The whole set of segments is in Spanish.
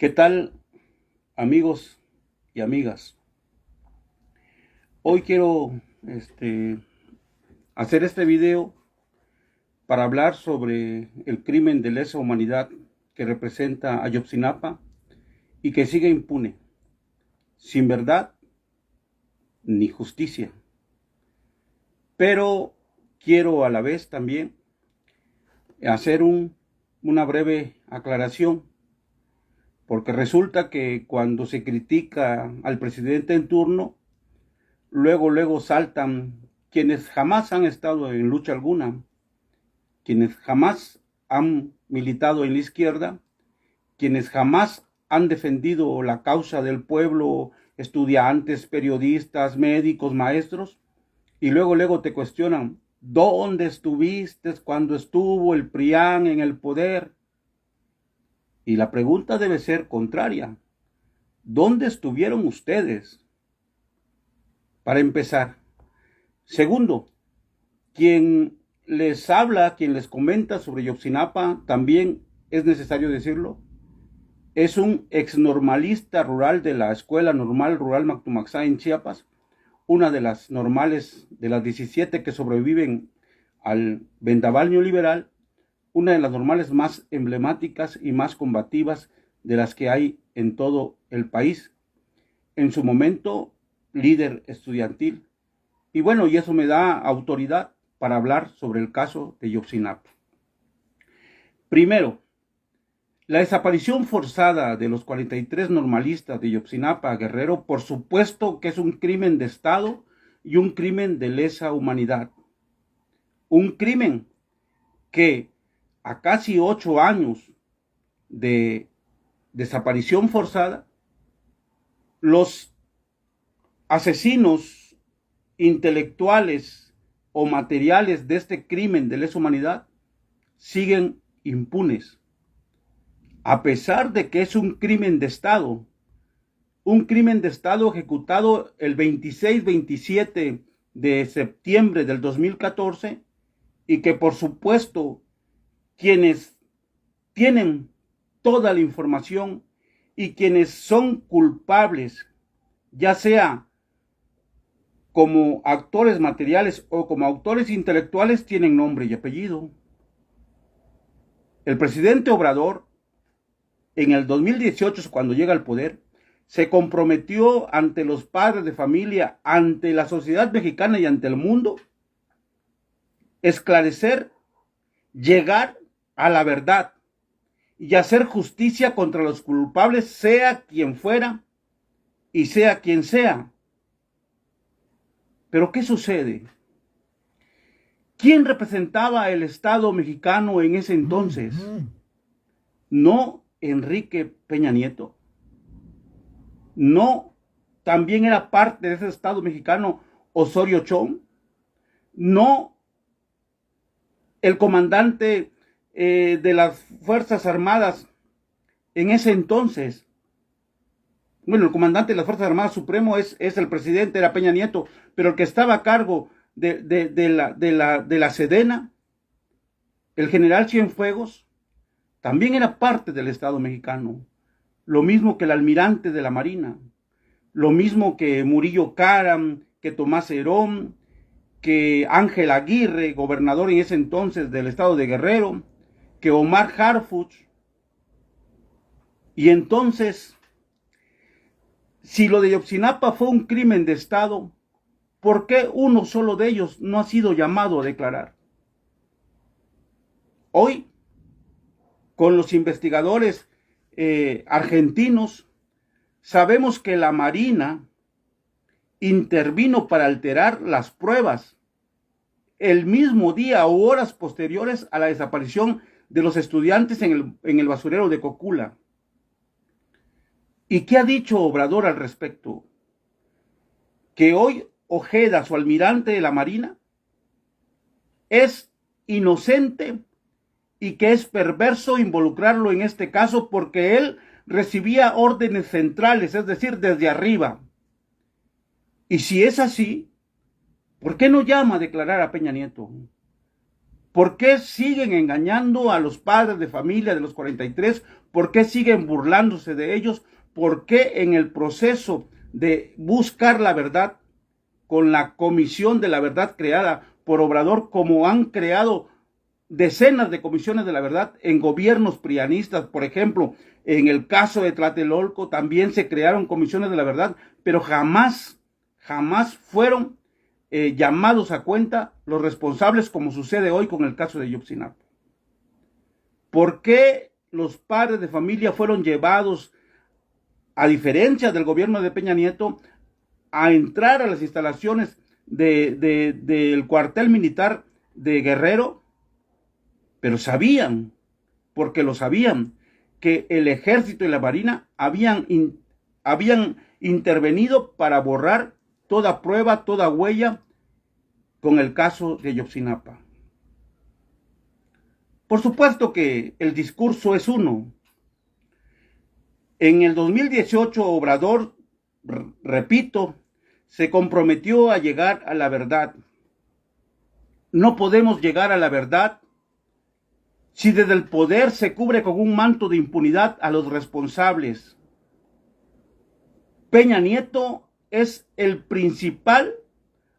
¿Qué tal, amigos y amigas? Hoy quiero hacer este video para hablar sobre el crimen de lesa humanidad que representa Ayotzinapa y que sigue impune, sin verdad ni justicia. Pero quiero a la vez también hacer una breve aclaración, porque resulta que cuando se critica al presidente en turno, luego saltan quienes jamás han estado en lucha alguna, quienes jamás han militado en la izquierda, quienes jamás han defendido la causa del pueblo, estudiantes, periodistas, médicos, maestros, y luego te cuestionan, ¿dónde estuviste cuando estuvo el PRIAN en el poder? Y la pregunta debe ser contraria. ¿Dónde estuvieron ustedes? Para empezar. Segundo, quien les habla, quien les comenta sobre Ayotzinapa, también es necesario decirlo, es un exnormalista rural de la Escuela Normal Rural Mactumaxá en Chiapas, una de las normales, de las 17 que sobreviven al vendaval neoliberal, una de las normales más emblemáticas y más combativas de las que hay en todo el país. En su momento, líder estudiantil. Y bueno, y eso me da autoridad para hablar sobre el caso de Ayotzinapa. Primero, la desaparición forzada de los 43 normalistas de Ayotzinapa, Guerrero, por supuesto que es un crimen de Estado y un crimen de lesa humanidad. Un crimen que a casi 8 años de desaparición forzada, los asesinos intelectuales o materiales de este crimen de lesa humanidad siguen impunes, a pesar de que es un crimen de Estado ejecutado el 26-27 de septiembre del 2014 y que por supuesto quienes tienen toda la información y quienes son culpables, ya sea como actores materiales o como autores intelectuales, tienen nombre y apellido. El presidente Obrador, en el 2018, cuando llega al poder, se comprometió ante los padres de familia, ante la sociedad mexicana y ante el mundo, esclarecer, llegar a la verdad y hacer justicia contra los culpables, sea quien fuera y sea quien sea. Pero ¿qué sucede? ¿Quién representaba el Estado mexicano en ese entonces? ¿No Enrique Peña Nieto? ¿No también era parte de ese Estado mexicano Osorio Chong? ¿No el comandante de las Fuerzas Armadas en ese entonces? Bueno, el comandante de las Fuerzas Armadas Supremo es el presidente, era Peña Nieto, pero el que estaba a cargo de la Sedena, el general Cienfuegos, también era parte del Estado mexicano. Lo mismo que el almirante de la Marina, lo mismo que Murillo Karam, que Tomás Herón, que Ángel Aguirre, gobernador en ese entonces del estado de Guerrero, que Omar Harfuch. Y entonces, si lo de Ayotzinapa fue un crimen de Estado, ¿por qué uno solo de ellos no ha sido llamado a declarar? Hoy, con los investigadores argentinos, sabemos que la Marina intervino para alterar las pruebas el mismo día o horas posteriores a la desaparición de los estudiantes en el basurero de Cocula. ¿Y qué ha dicho Obrador al respecto? Que hoy Ojeda, su almirante de la Marina, es inocente y que es perverso involucrarlo en este caso porque él recibía órdenes centrales, es decir, desde arriba. Y si es así, ¿por qué no llama a declarar a Peña Nieto? ¿Por qué siguen engañando a los padres de familia de los 43? ¿Por qué siguen burlándose de ellos? ¿Por qué en el proceso de buscar la verdad con la Comisión de la Verdad creada por Obrador, como han creado decenas de comisiones de la verdad en gobiernos prianistas? Por ejemplo, en el caso de Tlatelolco también se crearon comisiones de la verdad, pero jamás fueron llamados a cuenta los responsables, como sucede hoy con el caso de Ayotzinapa. ¿Por qué los padres de familia fueron llevados, a diferencia del gobierno de Peña Nieto, a entrar a las instalaciones del cuartel militar de Guerrero? Pero sabían, porque lo sabían, que el ejército y la marina habían intervenido para borrar toda prueba, toda huella con el caso de Ayotzinapa. Por supuesto que el discurso es uno. En el 2018, Obrador, repito, se comprometió a llegar a la verdad. No podemos llegar a la verdad si desde el poder se cubre con un manto de impunidad a los responsables. Peña Nieto es el principal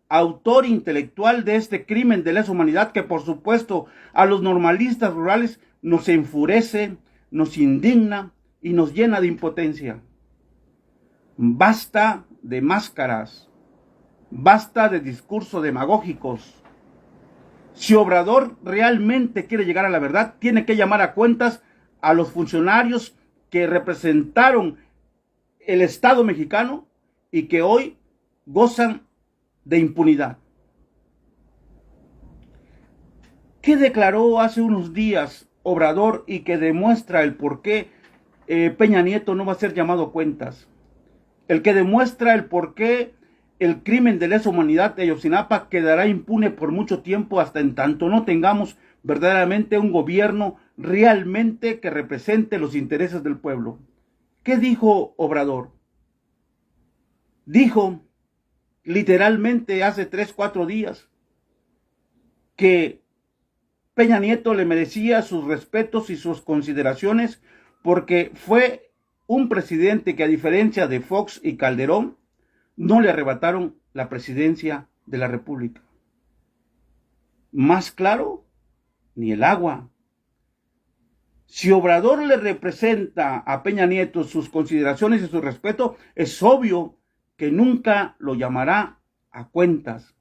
autor intelectual de este crimen de lesa humanidad que, por supuesto, a los normalistas rurales nos enfurece, nos indigna y nos llena de impotencia. Basta de máscaras, basta de discursos demagógicos. Si Obrador realmente quiere llegar a la verdad, tiene que llamar a cuentas a los funcionarios que representaron el Estado mexicano y que hoy gozan de impunidad. ¿Qué declaró hace unos días Obrador y que demuestra el por qué Peña Nieto no va a ser llamado a cuentas? El que demuestra el por qué el crimen de lesa humanidad de Ayotzinapa quedará impune por mucho tiempo, hasta en tanto no tengamos verdaderamente un gobierno realmente que represente los intereses del pueblo. ¿Qué dijo Obrador? Dijo literalmente hace 3-4 días que Peña Nieto le merecía sus respetos y sus consideraciones porque fue un presidente que, a diferencia de Fox y Calderón, no le arrebataron la presidencia de la República. Más claro, ni el agua. Si Obrador le representa a Peña Nieto sus consideraciones y su respeto, es obvio que nunca lo llamará a cuentas.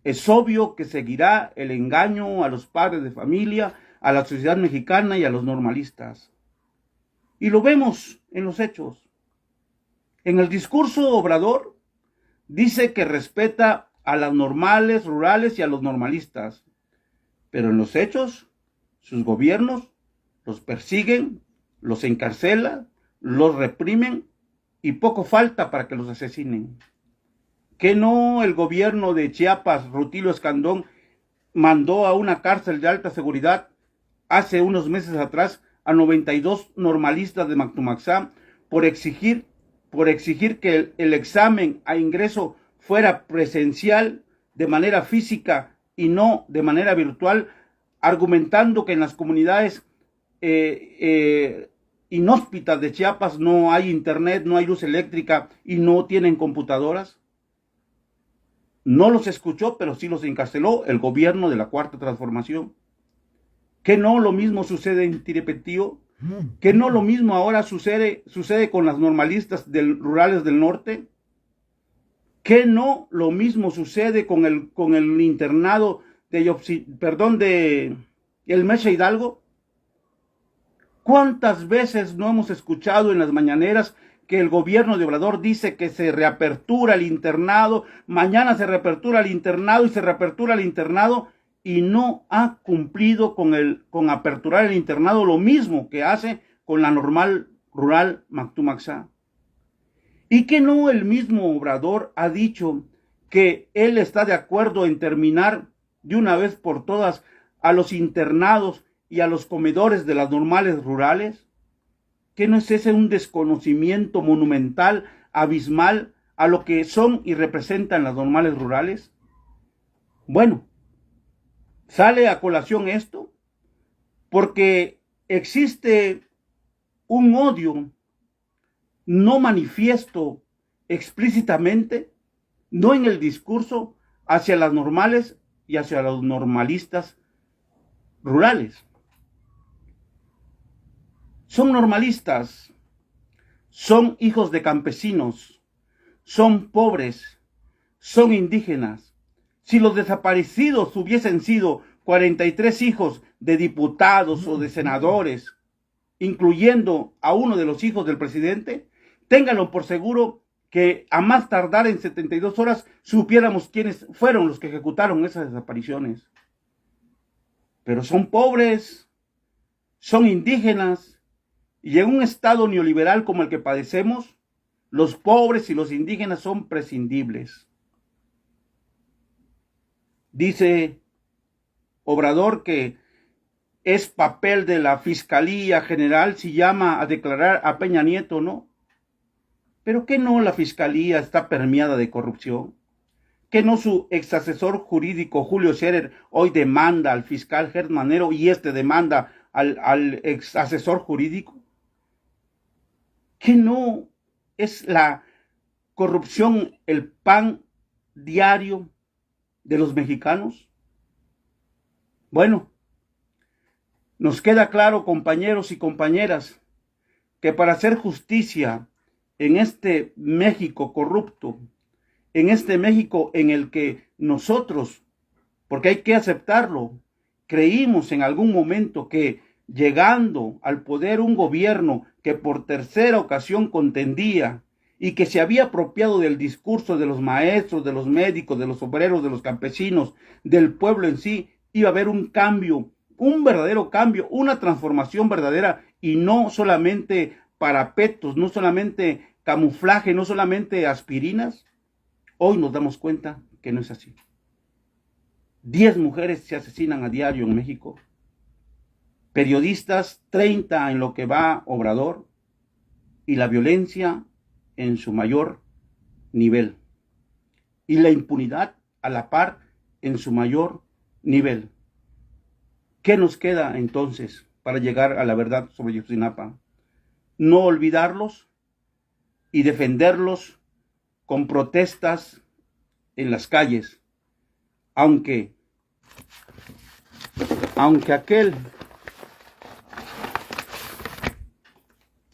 Es obvio que seguirá el engaño a los padres de familia, a la sociedad mexicana y a los normalistas. Y lo vemos en los hechos. En el discurso, Obrador dice que respeta a las normales rurales y a los normalistas, pero en los hechos, sus gobiernos los persiguen, los encarcelan, los reprimen y poco falta para que los asesinen. ¿Que no el gobierno de Chiapas, Rutilio Escandón, mandó a una cárcel de alta seguridad hace unos meses atrás a 92 normalistas de Mactumaxá por exigir que el examen a ingreso fuera presencial de manera física y no de manera virtual, argumentando que en las comunidades inhóspitas de Chiapas no hay internet, no hay luz eléctrica y no tienen computadoras? No los escuchó, pero sí los encarceló el gobierno de la Cuarta Transformación. ¿Que no lo mismo sucede en Tiripetío? ¿Que no lo mismo ahora sucede con las normalistas rurales del norte? ¿Que no lo mismo sucede con el internado de el Mecha Hidalgo? ¿Cuántas veces no hemos escuchado en las mañaneras que el gobierno de Obrador dice que se reapertura el internado, mañana se reapertura el internado y se reapertura el internado, y no ha cumplido con aperturar el internado, lo mismo que hace con la normal rural Mactumaxá? ¿Y que no el mismo Obrador ha dicho que él está de acuerdo en terminar de una vez por todas a los internados y a los comedores de las normales rurales? ¿Que no es ese un desconocimiento monumental, abismal, a lo que son y representan las normales rurales? Bueno, Sale a colación esto porque existe un odio no manifiesto explícitamente, no en el discurso, hacia las normales y hacia los normalistas rurales. Son normalistas, son hijos de campesinos, son pobres, son indígenas. Si los desaparecidos hubiesen sido 43 hijos de diputados o de senadores, incluyendo a uno de los hijos del presidente, ténganlo por seguro que a más tardar en 72 horas supiéramos quiénes fueron los que ejecutaron esas desapariciones. Pero son pobres, son indígenas, y en un estado neoliberal como el que padecemos, los pobres y los indígenas son prescindibles. Dice Obrador que es papel de la Fiscalía General si llama a declarar a Peña Nieto, ¿no? Pero que no la Fiscalía está permeada de corrupción, que no su ex asesor jurídico Julio Scherer hoy demanda al fiscal Gertz Manero y demanda al ex asesor jurídico, que no es la corrupción el pan diario de los mexicanos. Bueno, nos queda claro, compañeros y compañeras, que para hacer justicia en este México corrupto, en este México en el que nosotros, porque hay que aceptarlo, creímos en algún momento que llegando al poder un gobierno que por tercera ocasión contendía y que se había apropiado del discurso de los maestros, de los médicos, de los obreros, de los campesinos, del pueblo en sí, iba a haber un cambio, un verdadero cambio, una transformación verdadera y no solamente parapetos, no solamente camuflaje, no solamente aspirinas. Hoy nos damos cuenta que no es así. 10 mujeres se asesinan a diario en México. Periodistas, 30 en lo que va Obrador. Y la violencia en su mayor nivel. Y la impunidad a la par en su mayor nivel. ¿Qué nos queda entonces para llegar a la verdad sobre Ayotzinapa? No olvidarlos y defenderlos con protestas en las calles, aunque aquel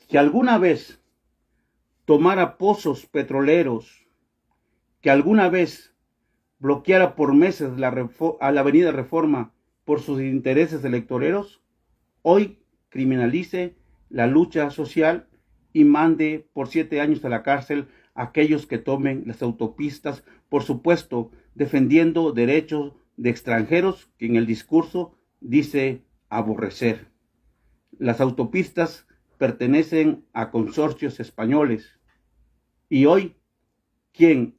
que alguna vez tomara pozos petroleros, que alguna vez bloqueara por meses a la Avenida Reforma por sus intereses electoreros, hoy criminalice la lucha social y mande por 7 años a la cárcel a aquellos que tomen las autopistas, por supuesto, defendiendo derechos de extranjeros que en el discurso dice aborrecer. Las autopistas pertenecen a consorcios españoles y hoy quien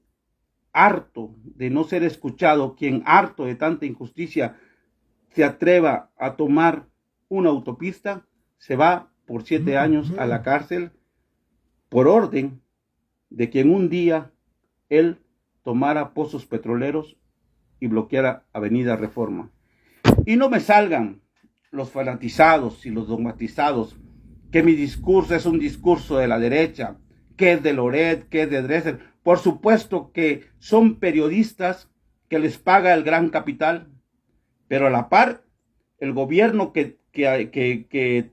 harto de no ser escuchado, quien harto de tanta injusticia se atreva a tomar una autopista, se va por 7 años a la cárcel por orden de quien un día él tomara pozos petroleros y bloqueara Avenida Reforma. Y no me salgan los fanatizados y los dogmatizados que mi discurso es un discurso de la derecha, que es de Loret, que es de Dresser. Por supuesto que son periodistas que les paga el gran capital, pero a la par, el gobierno que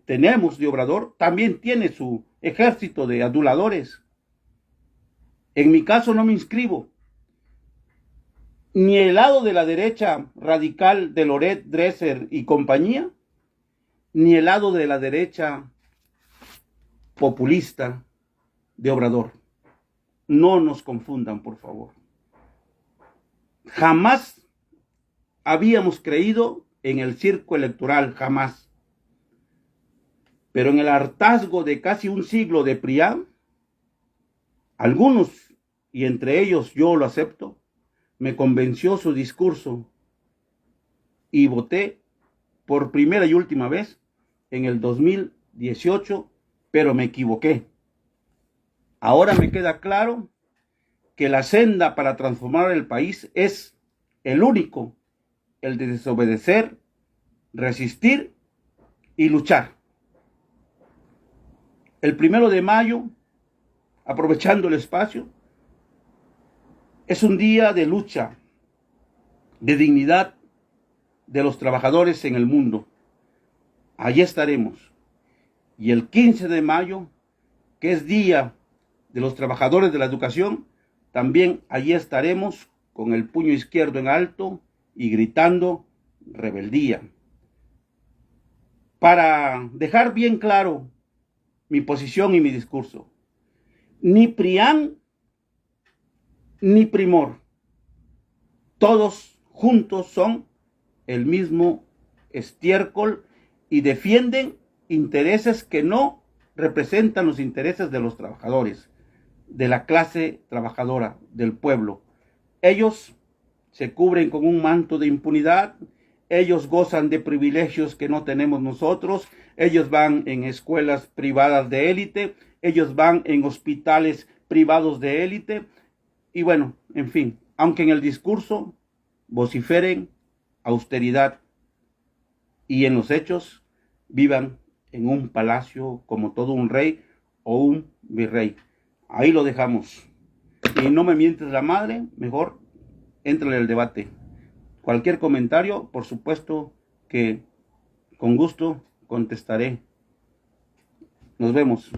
tenemos de Obrador también tiene su ejército de aduladores. En mi caso no me inscribo ni el lado de la derecha radical de Loret, Dresser y compañía, ni el lado de la derecha populista de Obrador. No nos confundan, por favor. Jamás habíamos creído en el circo electoral, jamás. Pero en el hartazgo de casi un siglo de PRIAN, algunos, y entre ellos yo lo acepto, me convenció su discurso y voté por primera y última vez en el 2018, pero me equivoqué. Ahora me queda claro que la senda para transformar el país es el único el de desobedecer, resistir y luchar. El 1 de mayo, aprovechando el espacio, es un día de lucha, de dignidad de los trabajadores en el mundo. Allí estaremos. Y el 15 de mayo, que es Día de los Trabajadores de la Educación, también allí estaremos con el puño izquierdo en alto y gritando rebeldía. Para dejar bien claro mi posición y mi discurso, ni PRIAN ni Primor, todos juntos son el mismo estiércol y defienden intereses que no representan los intereses de los trabajadores, de la clase trabajadora, del pueblo. Ellos se cubren con un manto de impunidad, ellos gozan de privilegios que no tenemos nosotros, ellos van en escuelas privadas de élite, ellos van en hospitales privados de élite, y bueno, en fin, aunque en el discurso vociferen austeridad y en los hechos vivan en un palacio como todo un rey o un virrey. Ahí lo dejamos. Y no me mientes la madre, mejor éntrale al debate. Cualquier comentario, por supuesto que con gusto contestaré. Nos vemos.